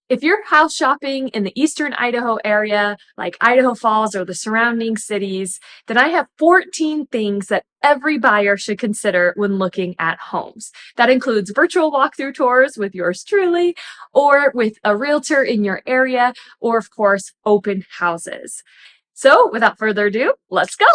If you're house shopping in the eastern Idaho area, like Idaho Falls or the surrounding cities, then I have 14 things that every buyer should consider when looking at homes. That includes virtual walkthrough tours with yours truly, or with a realtor in your area, or of course, open houses. So without further ado, let's go.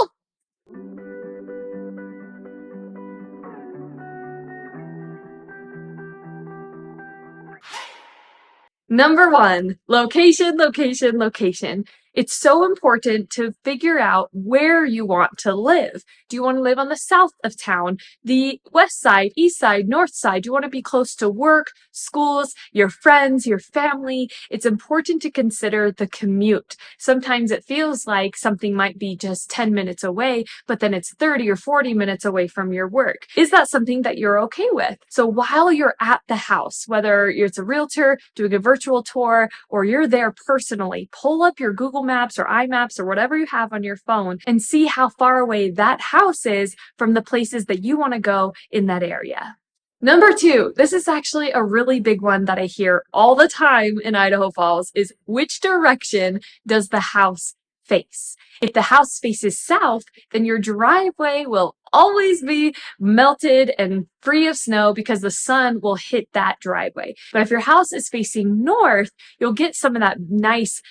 Number one, location, location, location. It's so important to figure out where you want to live. Do you want to live on the south of town, the west side, east side, north side? Do you want to be close to work, schools, your friends, your family? It's important to consider the commute. Sometimes it feels like something might be just 10 minutes away, but then it's 30 or 40 minutes away from your work. Is that something that you're okay with? So while you're at the house, whether it's a realtor doing a virtual tour or you're there personally, pull up your Google Maps or iMaps or whatever you have on your phone and see how far away that house is from the places that you want to go in that area. Number two, this is actually a really big one that I hear all the time in Idaho Falls, is which direction does the house face? If the house faces south, then your driveway will always be melted and free of snow because the sun will hit that driveway. But if your house is facing north, you'll get some of that nice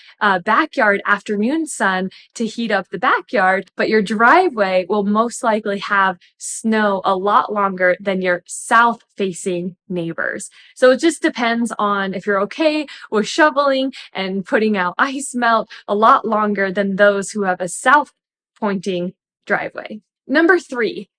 backyard afternoon sun to heat up the backyard, but your driveway will most likely have snow a lot longer than your south facing neighbors. So it just depends on if you're okay with shoveling and putting out ice melt a lot longer than those who have a south pointing driveway. Number three,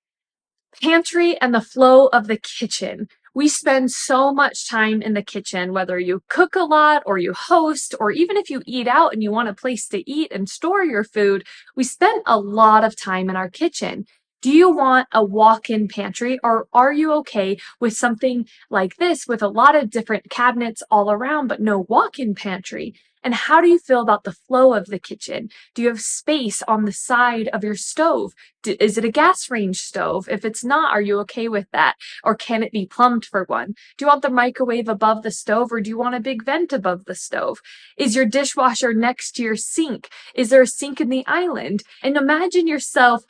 pantry and the flow of the kitchen. We spend so much time in the kitchen, whether you cook a lot or you host, or even if you eat out and you want a place to eat and store your food, we spend a lot of time in our kitchen. Do you want a walk-in pantry, or are you okay with something like this with a lot of different cabinets all around, but no walk-in pantry? And how do you feel about the flow of the kitchen? Do you have space on the side of your stove? Is it a gas range stove? If it's not, are you okay with that? Or can it be plumbed for one? Do you want the microwave above the stove, or do you want a big vent above the stove? Is your dishwasher next to your sink? Is there a sink in the island? And imagine yourself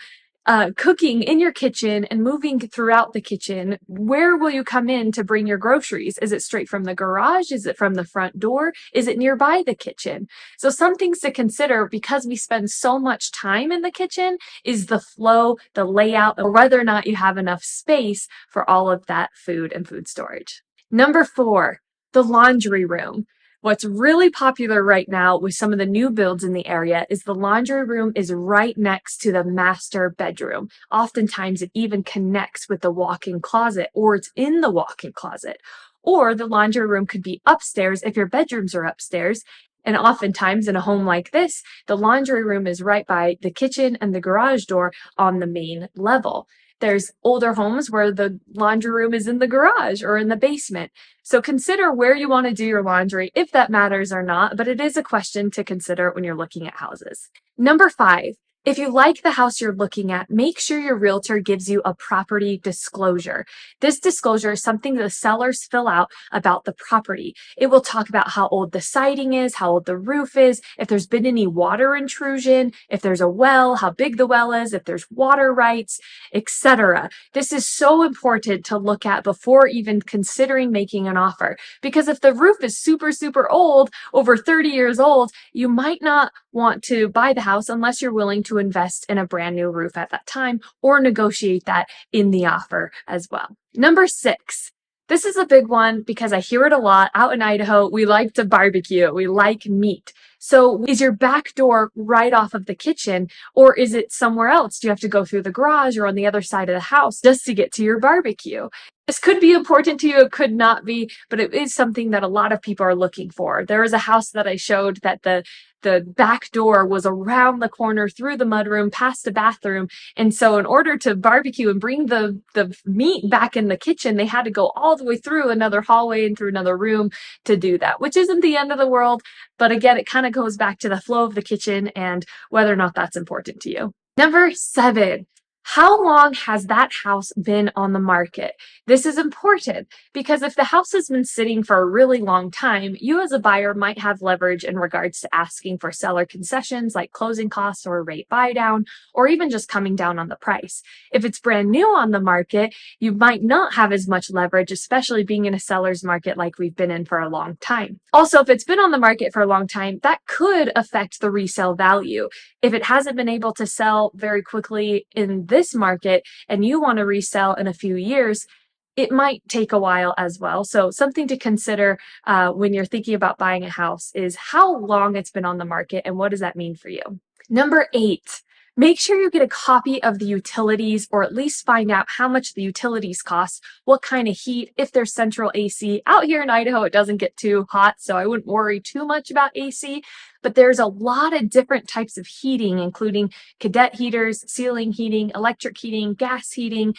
cooking in your kitchen and moving throughout the kitchen. Where will you come in to bring your groceries? Is it straight from the garage? Is it from the front door? Is it nearby the kitchen? So some things to consider, because we spend so much time in the kitchen, is the flow, the layout, or whether or not you have enough space for all of that food and food storage. Number four, the laundry room. What's really popular right now with some of the new builds in the area is the laundry room is right next to the master bedroom. Oftentimes it even connects with the walk-in closet, or it's in the walk-in closet. Or the laundry room could be upstairs if your bedrooms are upstairs. And oftentimes in a home like this, the laundry room is right by the kitchen and the garage door on the main level. There's older homes where the laundry room is in the garage or in the basement. So consider where you want to do your laundry, if that matters or not, but it is a question to consider when you're looking at houses. Number five, if you like the house you're looking at, make sure your realtor gives you a property disclosure. This disclosure is something the sellers fill out about the property. It will talk about how old the siding is, how old the roof is, if there's been any water intrusion, if there's a well, how big the well is, if there's water rights, etc. This is so important to look at before even considering making an offer. Because if the roof is super, super old, over 30 years old, you might not want to buy the house unless you're willing to invest in a brand new roof at that time, or negotiate that in the offer as well. Number six, this is a big one because I hear it a lot. Out in Idaho, we like to barbecue. We like meat. So is your back door right off of the kitchen, or is it somewhere else? Do you have to go through the garage or on the other side of the house just to get to your barbecue? This could be important to you, it could not be, but it is something that a lot of people are looking for. There was a house that I showed that the back door was around the corner through the mudroom past the bathroom. And so in order to barbecue and bring the meat back in the kitchen, they had to go all the way through another hallway and through another room to do that, which isn't the end of the world. But again, it kind of goes back to the flow of the kitchen and whether or not that's important to you. Number seven, How long has that house been on the market? This is important because if the house has been sitting for a really long time, you as a buyer might have leverage in regards to asking for seller concessions like closing costs or a rate buy down, or even just coming down on the price. If it's brand new on the market, you might not have as much leverage, especially being in a seller's market like we've been in for a long time. Also, if it's been on the market for a long time, that could affect the resale value. If it hasn't been able to sell very quickly in this market and you want to resell in a few years, it might take a while as well. So something to consider when you're thinking about buying a house is how long it's been on the market and what does that mean for you. Number 8, make sure you get a copy of the utilities, or at least find out how much the utilities cost, what kind of heat, if there's central AC. Out here in Idaho, it doesn't get too hot, so I wouldn't worry too much about AC, but there's a lot of different types of heating, including cadet heaters, ceiling heating, electric heating, gas heating,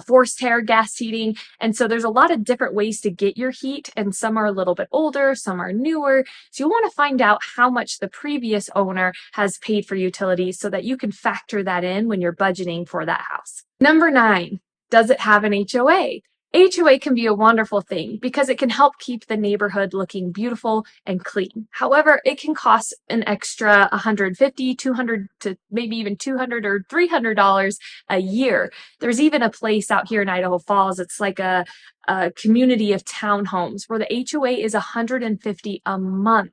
forced air gas heating. And so there's a lot of different ways to get your heat, and some are a little bit older, some are newer. So you want to find out how much the previous owner has paid for utilities so that you can factor that in when you're budgeting for that house. Number 9, does it have an HOA? HOA can be a wonderful thing because it can help keep the neighborhood looking beautiful and clean. However, it can cost an extra $150, $200 to maybe even $200 or $300 a year. There's even a place out here in Idaho Falls. It's like a community of townhomes where the HOA is $150 a month.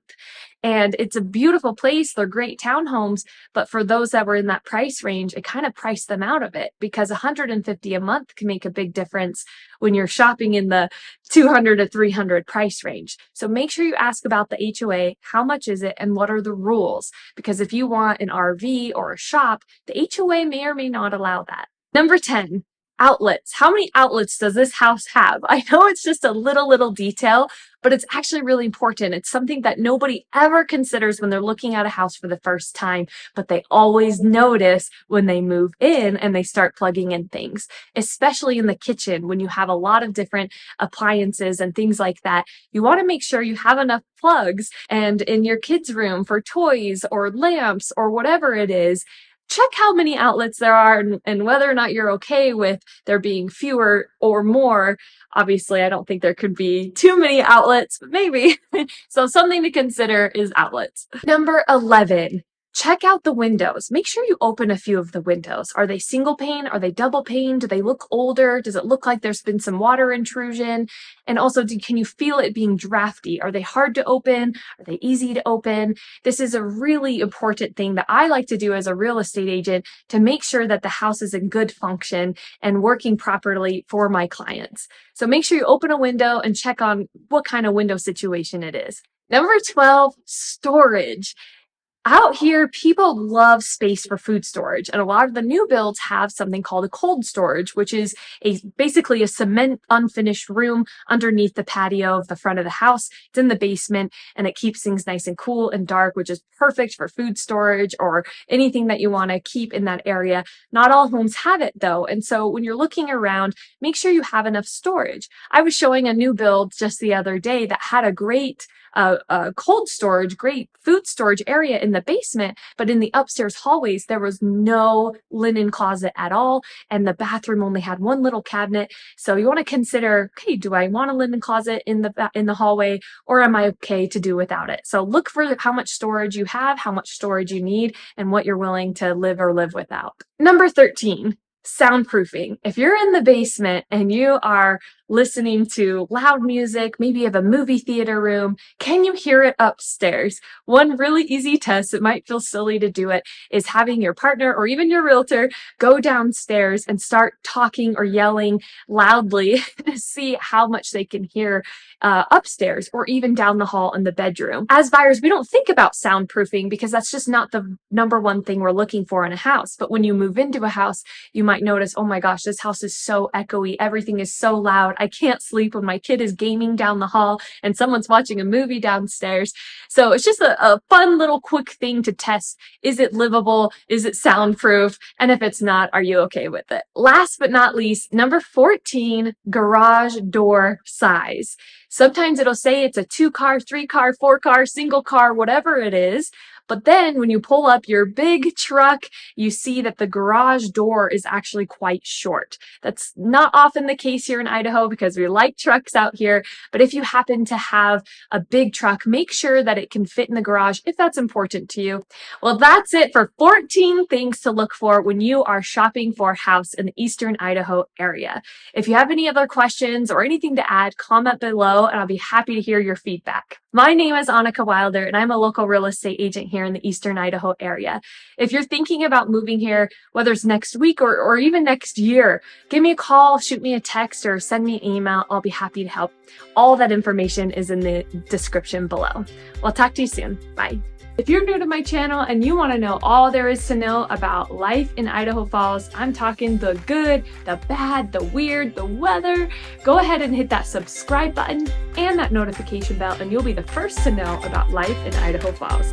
And it's a beautiful place. They're great townhomes, but for those that were in that price range, it kind of priced them out of it because $150 a month can make a big difference when you're shopping in the $200 to $300 price range. So make sure you ask about the HOA, how much is it, and what are the rules? Because if you want an RV or a shop, the HOA may or may not allow that. Number 10, outlets. How many outlets does this house have? I know it's just a little detail, but it's actually really important. It's something that nobody ever considers when they're looking at a house for the first time, but they always notice when they move in and they start plugging in things, especially in the kitchen when you have a lot of different appliances and things like that. You want to make sure you have enough plugs, and in your kids' room for toys or lamps or whatever it is, check how many outlets there are and whether or not you're okay with there being fewer or more. Obviously, I don't think there could be too many outlets, but maybe. So something to consider is outlets. Number 11, check out the windows. Make sure you open a few of the windows. Are they single pane? Are they double pane? Do they look older? Does it look like there's been some water intrusion? And also, can you feel it being drafty? Are they hard to open? Are they easy to open? This is a really important thing that I like to do as a real estate agent to make sure that the house is in good function and working properly for my clients. So make sure you open a window and check on what kind of window situation it is. Number 12, storage. Out here, people love space for food storage, and a lot of the new builds have something called a cold storage, which is basically a cement unfinished room underneath the patio of the front of the house. It's in the basement, and it keeps things nice and cool and dark, which is perfect for food storage or anything that you want to keep in that area. Not all homes have it, though, and so when you're looking around, make sure you have enough storage. I was showing a new build just the other day that had a great cold storage, great food storage area in the basement, but in the upstairs hallways, there was no linen closet at all, and the bathroom only had one little cabinet. So you want to consider, okay, do I want a linen closet in the hallway, or am I okay to do without it? So look for how much storage you have, how much storage you need, and what you're willing to live without. Number 13, soundproofing. If you're in the basement and you are listening to loud music, maybe you have a movie theater room, can you hear it upstairs? One really easy test, it might feel silly to do it, is having your partner or even your realtor go downstairs and start talking or yelling loudly to see how much they can hear upstairs or even down the hall in the bedroom. As buyers, we don't think about soundproofing because that's just not the number one thing we're looking for in a house. But when you move into a house, you might notice, oh my gosh, this house is so echoey. Everything is so loud. I can't sleep when my kid is gaming down the hall and someone's watching a movie downstairs. So it's just a fun little quick thing to test. Is it livable? Is it soundproof? And if it's not, are you okay with it? Last but not least, number 14, garage door size. Sometimes it'll say it's a 2-car, 3-car, 4-car, single car, whatever it is. But then when you pull up your big truck, you see that the garage door is actually quite short. That's not often the case here in Idaho because we like trucks out here. But if you happen to have a big truck, make sure that it can fit in the garage if that's important to you. Well, that's it for 14 things to look for when you are shopping for a house in the eastern Idaho area. If you have any other questions or anything to add, comment below and I'll be happy to hear your feedback. My name is Annika Wilder and I'm a local real estate agent here in the eastern Idaho area. If you're thinking about moving here, whether it's next week or even next year, give me a call, shoot me a text, or send me an email. I'll be happy to help. All that information is in the description below. Well, talk to you soon. Bye. If you're new to my channel and you want to know all there is to know about life in Idaho Falls, I'm talking the good, the bad, the weird, the weather, go ahead and hit that subscribe button and that notification bell and you'll be the first to know about life in Idaho Falls.